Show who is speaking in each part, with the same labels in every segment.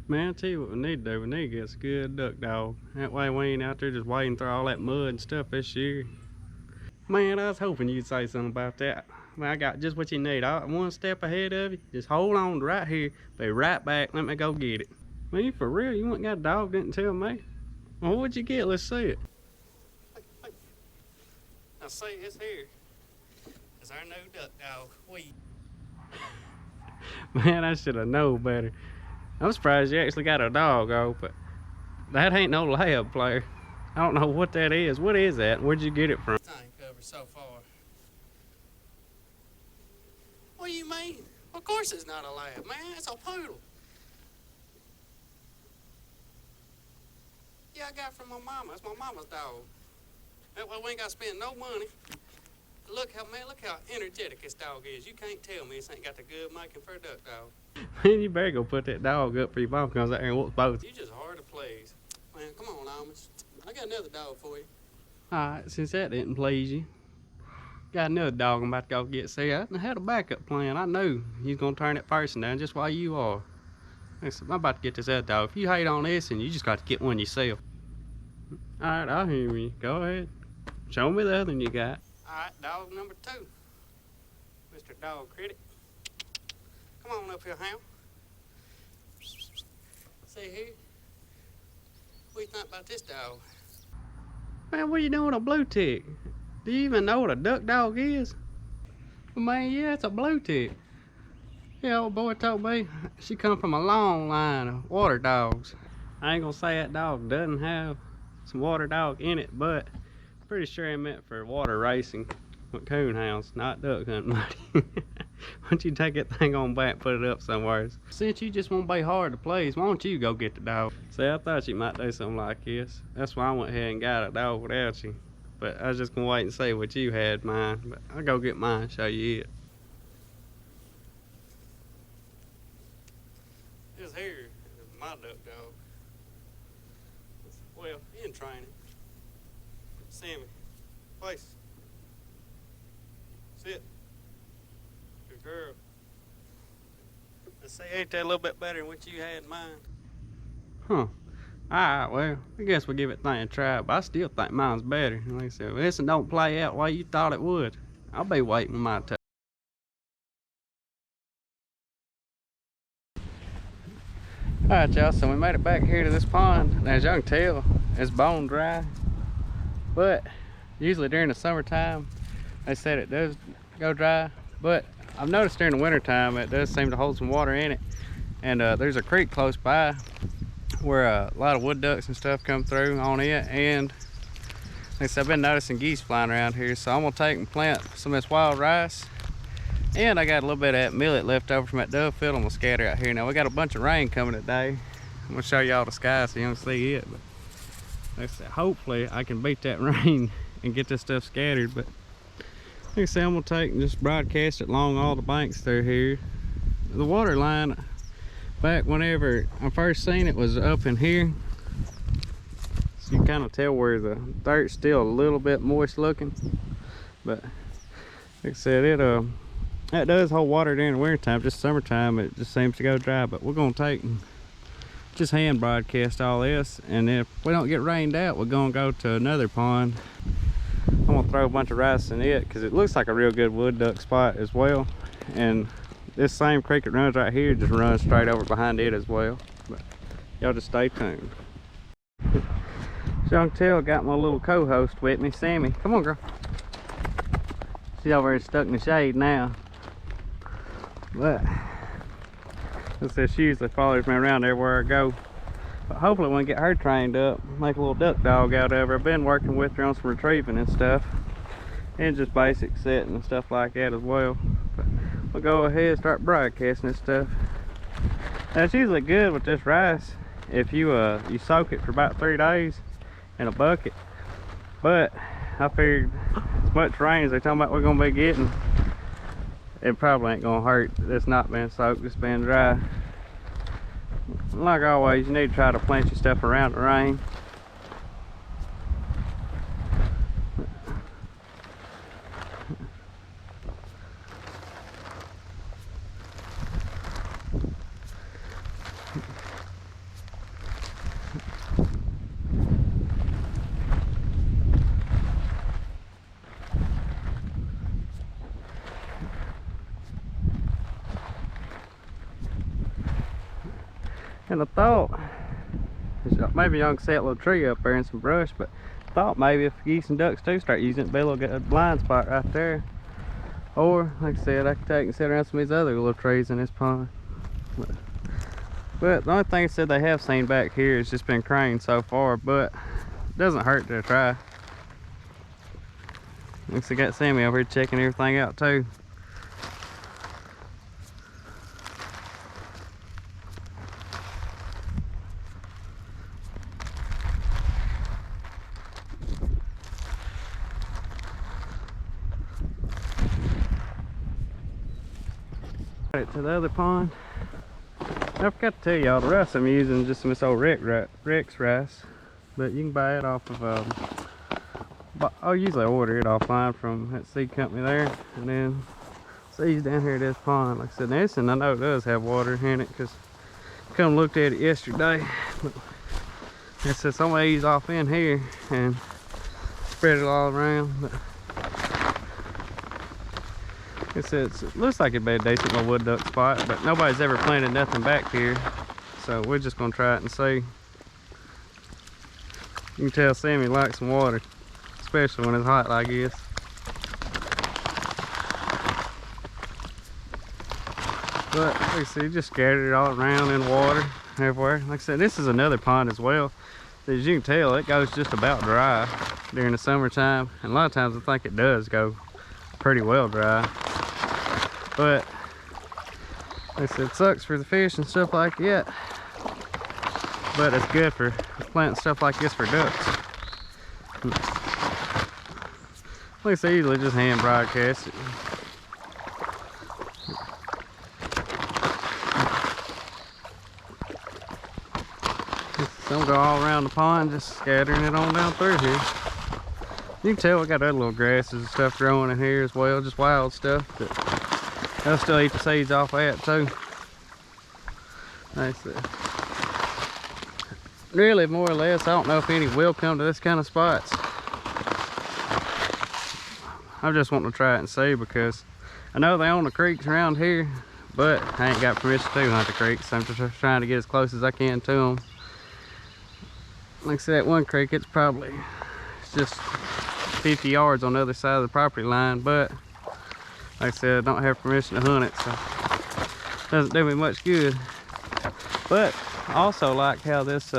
Speaker 1: Man, I tell you what we need to do. We need to get a good duck dog. That way we ain't out there just wading through all that mud and stuff this year. Man, I was hoping you'd say something about that. Man, I got just what you need. I'm one step ahead of you. Just hold on right here. Be right back. Let me go get it. Man, you for real? You went and got a dog, didn't tell me? Well, what'd you get? Let's see it. Now see, it's here. It's our new duck dog. Man, I should have known better. I'm surprised you actually got a dog, but that ain't no lab player. I don't know what that is. What is that? Where'd you get it from? Time cover so far. What do you mean? Of course it's not a lab, man. It's a poodle. Yeah, I got it from my mama. It's my mama's dog. That way we ain't got to spend no money. Look how energetic this dog is. You can't tell me this ain't got the good making for a duck dog. Man, you better go put that dog up for your mom comes out here and whoops both. You just hard to please. Man, come on, Amish. I got another dog for you. Alright, since that didn't please you, got another dog I'm about to go get. See, I had a backup plan. I knew he's gonna turn that person down just while you are. I'm about to get this other dog. If you hate on this, and you just got to get one yourself. Alright, I'll hear you. Go ahead. Show me the other one you got. Alright, dog number 2. Mr. Dog Critic. Come on up here, Ham. See here. What do you think about this dog? Man, what are you doing with a blue tick? Do you even know what a duck dog is? Well, man, yeah, it's a blue tick. Yeah, old boy told me she come from a long line of water dogs. I ain't gonna say that dog doesn't have some water dog in it, but pretty sure it meant for water racing with coon hounds, not duck hunting, buddy. Why don't you take that thing on back and put it up somewhere? Since you just won't be hard to please, why don't you go get the dog? See, I thought you might do something like this. That's why I went ahead and got a dog without you. But I was just gonna wait and see what you had mine. But I'll go get mine and show you it. This here is my duck dog. Well, in training. Sammy, place. Sit. Good girl. Let's see, ain't that a little bit better than what you had in mind? Huh. Alright, well, I guess we'll give it a try, but I still think mine's better. Like I said, this don't play out the way you thought it would. I'll be waiting with my turn. Alright, y'all, so we made it back here to this pond. As y'all can tell, it's bone dry. But usually during the summertime, they said it does go dry. But I've noticed during the wintertime, it does seem to hold some water in it. And there's a creek close by where a lot of wood ducks and stuff come through on it. And like I said, I've been noticing geese flying around here. So I'm gonna take and plant some of this wild rice. And I got a little bit of that millet left over from that dove field. I'm gonna scatter out here. Now we got a bunch of rain coming today. I'm gonna show y'all the sky so you don't see it. But like I said, hopefully I can beat that rain and get this stuff scattered. But like I said, I'm gonna take and just broadcast it along all the banks through here. The water line, back whenever I first seen it, was up in here. So you can kind of tell where the dirt's still a little bit moist looking. But like I said, that does hold water during the winter time. Just summertime it just seems to go dry. But we're gonna take and just hand broadcast all this, and if we don't get rained out, we're gonna go to another pond. I'm gonna throw a bunch of rice in it because it looks like a real good wood duck spot as well. And this same creek that runs right here just runs straight over behind it as well. But y'all just stay tuned. So y'all can tell I got my little co-host with me, Sammy. Come on, girl. She's over here stuck in the shade now. But she usually follows me around everywhere I go. But hopefully when I get her trained up, make a little duck dog out of her. I've been working with her on some retrieving and stuff. And just basic setting and stuff like that as well. But we'll go ahead and start broadcasting this stuff. Now it's usually good with this rice if you soak it for about 3 days in a bucket. But I figured as much rain as they're talking about we're gonna be getting, it probably ain't gonna hurt this not being soaked, just being dry. Like always, you need to try to plant your stuff around the rain. And I thought, maybe y'all can see that little tree up there and some brush, but I thought maybe if geese and ducks do start using it, it'd be a little blind spot right there. Or, like I said, I could take and sit around some of these other little trees in this pond. But the only thing I said they have seen back here has just been cranes so far, but it doesn't hurt to try. Looks like I got Sammy over here checking everything out too. Got it to the other pond. I forgot to tell y'all, the rice I'm using is just some of this old Rex rice, but you can buy it off of I'll usually order it offline from that seed company there, and then seeds down here at this pond. Like I said, this one I know it does have water in it because I come and looked at it yesterday. But like I said, some of these off in here and spread it all around. But like I said, it looks like it'd be a decent little wood duck spot, but nobody's ever planted nothing back here, so we're just gonna try it and see. You can tell Sammy likes some water, especially when it's hot like this. But like I said, just scattered it all around in water everywhere. Like I said, this is another pond as well. As you can tell, it goes just about dry during the summertime, and a lot of times I think it does go pretty well dry. But like I said, it sucks for the fish and stuff like that, but it's good for planting stuff like this for ducks. Like I said, I usually just hand broadcast it. Some go all around the pond, just scattering it on down through here. You can tell we got other little grasses and stuff growing in here as well, just wild stuff, but they'll still eat the seeds off that too. Like I said, really, more or less, I don't know if any will come to this kind of spots. I just want to try it and see, because I know they own the creeks around here, but I ain't got permission to hunt the creeks, so I'm just trying to get as close as I can to them. Like I said, that one creek, it's just 50 yards on the other side of the property line, but like I said, I don't have permission to hunt it, so it doesn't do me much good. But I also like how this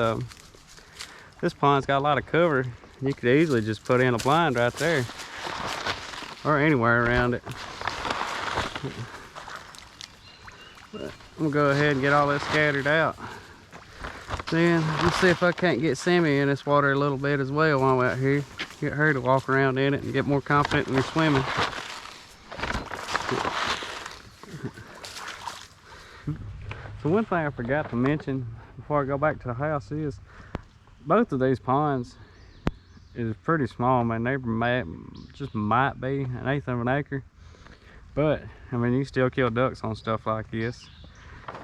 Speaker 1: pond's got a lot of cover. You could easily just put in a blind right there, or anywhere around it. But I'm gonna go ahead and get all this scattered out. Then let's see if I can't get Sammy in this water a little bit as well while I'm out here. Get her to walk around in it and get more confident in her swimming. So one thing I forgot to mention before I go back to the house is both of these ponds is pretty small. My neighbor might be an eighth of an acre, but I mean, you still kill ducks on stuff like this.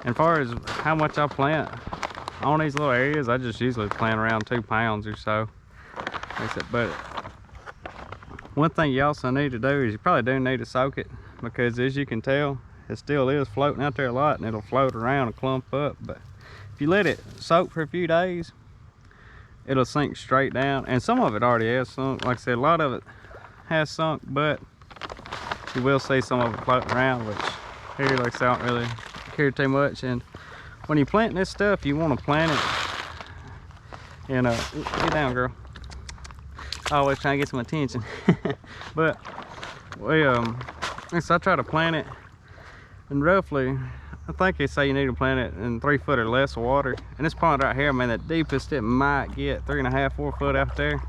Speaker 1: And as far as how much I plant on these little areas, I just usually plant around 2 pounds or so. But one thing you also need to do is you probably do need to soak it, because as you can tell, it still is floating out there a lot, and it'll float around and clump up. But if you let it soak for a few days, it'll sink straight down. And some of it already has sunk. Like I said, a lot of it has sunk, but you will see some of it floating around, which here, like I said, I don't really care too much. And when you plant this stuff, you want to plant it in a, get down, girl. Always trying to get some attention. But so I try to plant it, and roughly, I think they say you need to plant it in 3 foot or less of water. And this pond right here, man, the deepest it might get 3.5, 4 foot out there.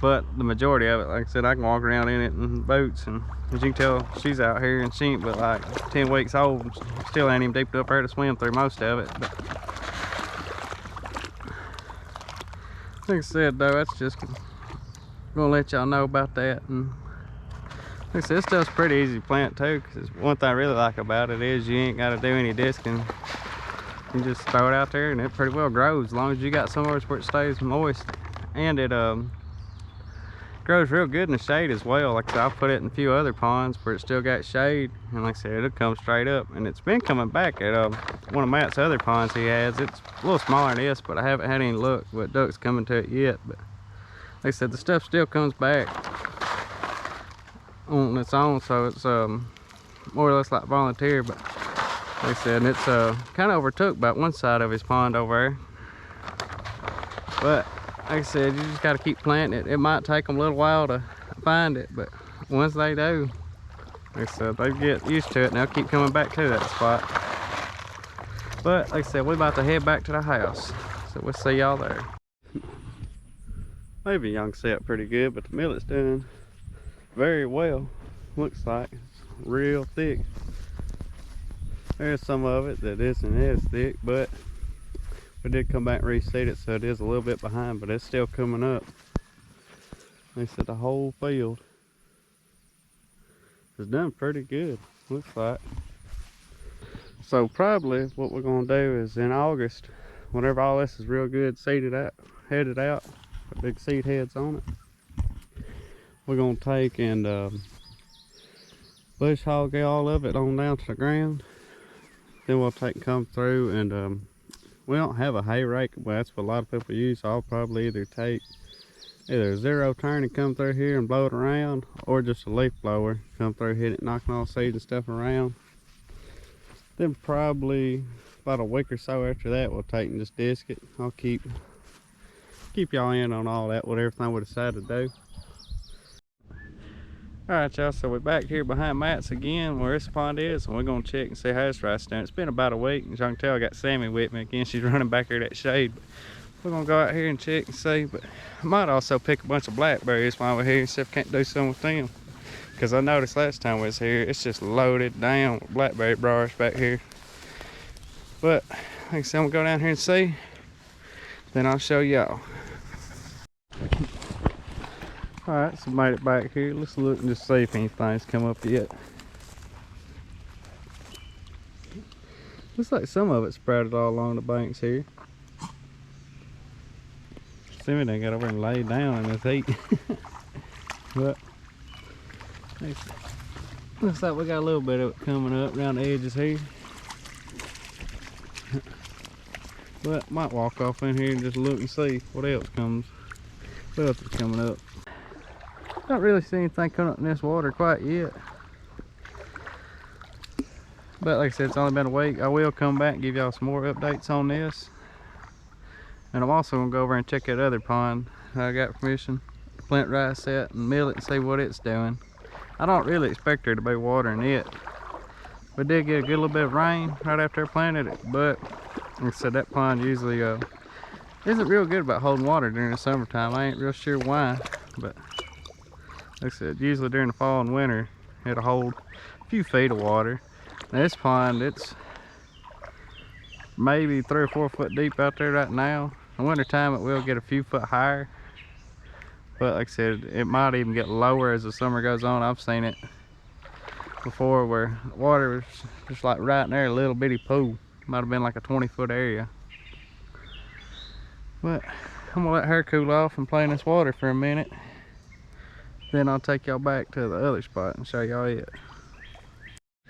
Speaker 1: But the majority of it, like I said, I can walk around in it in boots, and as you can tell, she's out here and she ain't but like 10 weeks old. Still ain't even deep up there to swim through most of it. But like I said, though, that's just gonna let y'all know about that. And like I said, this stuff's pretty easy to plant too, because one thing I really like about it is you ain't got to do any disking. You just throw it out there and it pretty well grows, as long as you got somewhere where it stays moist. And it grows real good in the shade as well. Like I said, I'll put it in a few other ponds where it still got shade, and like I said, it'll come straight up. And it's been coming back at one of Matt's other ponds he has. It's a little smaller than this, but I haven't had any luck with ducks coming to it yet. But like I said, the stuff still comes back on its own, so it's more or less like volunteer. But like I said, it's kind of overtook about one side of his pond over there. But like I said, you just got to keep planting it. It might take them a little while to find it, but once they do, like I said, they get used to it and they'll keep coming back to that spot. But like I said, we're about to head back to the house, so we'll see y'all there. Maybe y'all can see it pretty good, but the millet's doing very well. Looks like it's real thick. There's some of it that isn't as thick, but we did come back and reseed it, so it is a little bit behind, but it's still coming up. They said the whole field is done pretty good, looks like. So probably what we're gonna do is in August, whenever all this is real good seeded out, headed out, with big seed heads on it, we're gonna take and bush hog all of it on down to the ground. Then we'll take and come through and we don't have a hay rake, but that's what a lot of people use. So I'll probably either take a zero turn and come through here and blow it around, or just a leaf blower, come through, hit it, knocking all seeds and stuff around. Then probably about a week or so after that, we'll take and just disc it. I'll keep y'all in on all that, what everything we decide to do. Alright y'all, so we're back here behind Matt's again where this pond is, and we're going to check and see how this rice done. It's been about a week, and as y'all can tell I got Sammy with me again. She's running back here that shade. But we're going to go out here and check and see, but I might also pick a bunch of blackberries while we're here and see if I can't do something with them. Because I noticed last time we was here, it's just loaded down with blackberry briars back here. But like I said, I'm going to go down here and see, then I'll show y'all. Alright, so made it back here. Let's look and just see if anything's come up yet. Looks like some of it sprouted all along the banks here. Sammy done got over and laid down in this heat. But looks like we got a little bit of it coming up around the edges here. But might walk off in here and just look and see what else is coming up. Don't really see anything coming up in this water quite yet. But like I said, it's only been a week. I will come back and give y'all some more updates on this. And I'm also gonna go over and check that other pond. I got permission to plant rice at and millet and see what it's doing. I don't really expect there to be watering it. We did get a good little bit of rain right after I planted it, but like I said, that pond usually isn't real good about holding water during the summertime. I ain't real sure why, but like I said, usually during the fall and winter, it'll hold a few feet of water. Now this pond, it's maybe 3 or 4 foot deep out there right now. In winter time, it will get a few foot higher. But like I said, it might even get lower as the summer goes on. I've seen it before where the water was just like right in there, a little bitty pool. Might have been like a 20-foot area. But I'm gonna let her cool off and play in this water for a minute. Then I'll take y'all back to the other spot and show y'all it.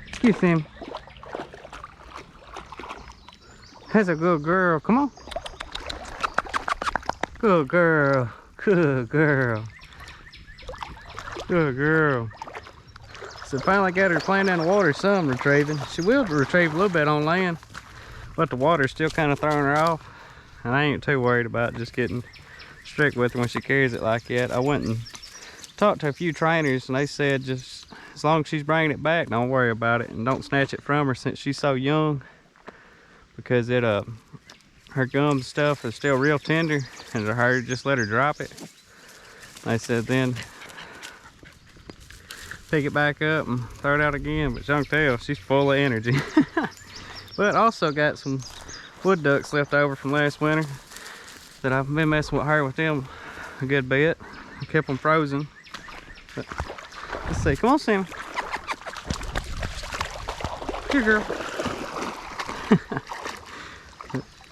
Speaker 1: Excuse him. That's a good girl. Come on. Good girl. Good girl. Good girl. So finally got her playing in the water some, retrieving. She will retrieve a little bit on land, but the water's still kind of throwing her off. And I ain't too worried about just getting strict with her when she carries it like that. I went and talked to a few trainers and they said just as long as she's bringing it back, don't worry about it and don't snatch it from her since she's so young, because it her gums and stuff are still real tender, and to her just let her drop it. They said then pick it back up and throw it out again, but you can tell she's full of energy. But also got some wood ducks left over from last winter that I've been messing with her with them a good bit. I kept them frozen. But let's see. Come on, Sam. Here, girl.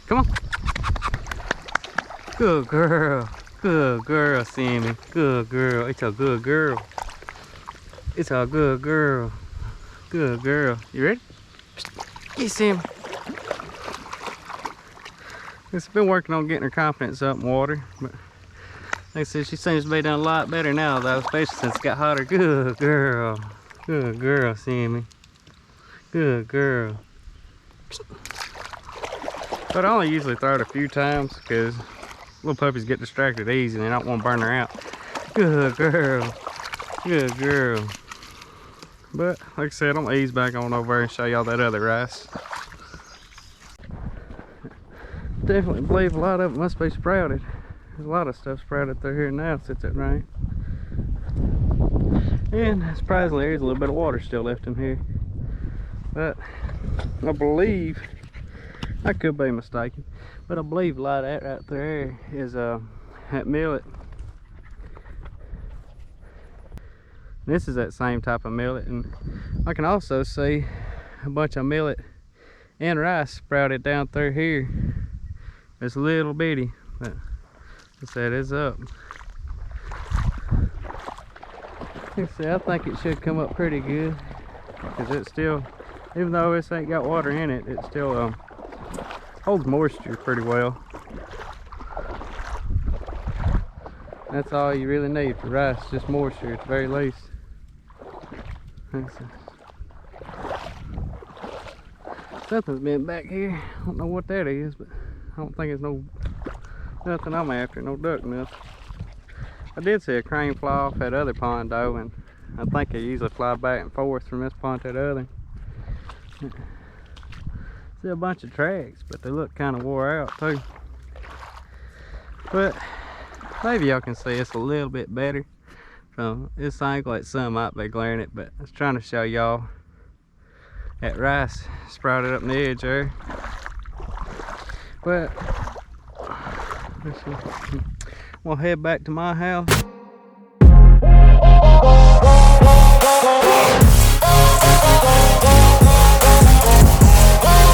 Speaker 1: Come on. Good girl. Good girl, Sammy. Good girl. It's a good girl. It's a good girl. Good girl. You ready? Get Sammy. She's been working on getting her confidence up in water, but like I said, she seems to be doing a lot better now though, especially since it got hotter. Good girl. Good girl, Sammy. Good girl. But I only usually throw it a few times because little puppies get distracted easy and they don't want to burn her out. Good girl. Good girl. But like I said, I'm gonna ease back on over there and show y'all that other rice. Definitely believe a lot of it must be sprouted. There's a lot of stuff sprouted through here now since it rained. And surprisingly, there's a little bit of water still left in here. But I believe, I could be mistaken, but I believe a lot of that right there is that millet. This is that same type of millet, and I can also see a bunch of millet and rice sprouted down through here. It's a little bitty, but like I said, it's up. Like I said, I think it should come up pretty good, because it's still, even though this ain't got water in it, it still holds moisture pretty well. That's all you really need for rice, just moisture at the very least. Something's been back here. I don't know what that is, but I don't think it's nothing I'm after, no duck nothing. I did see a crane fly off that other pond though, and I think they usually fly back and forth from this pond to the other. See a bunch of tracks, but they look kind of wore out too. But maybe y'all can see it's a little bit better from this angle. Like sun might be glaring it, but I was trying to show y'all that rice sprouted up in the edge there. But we'll head back to my house.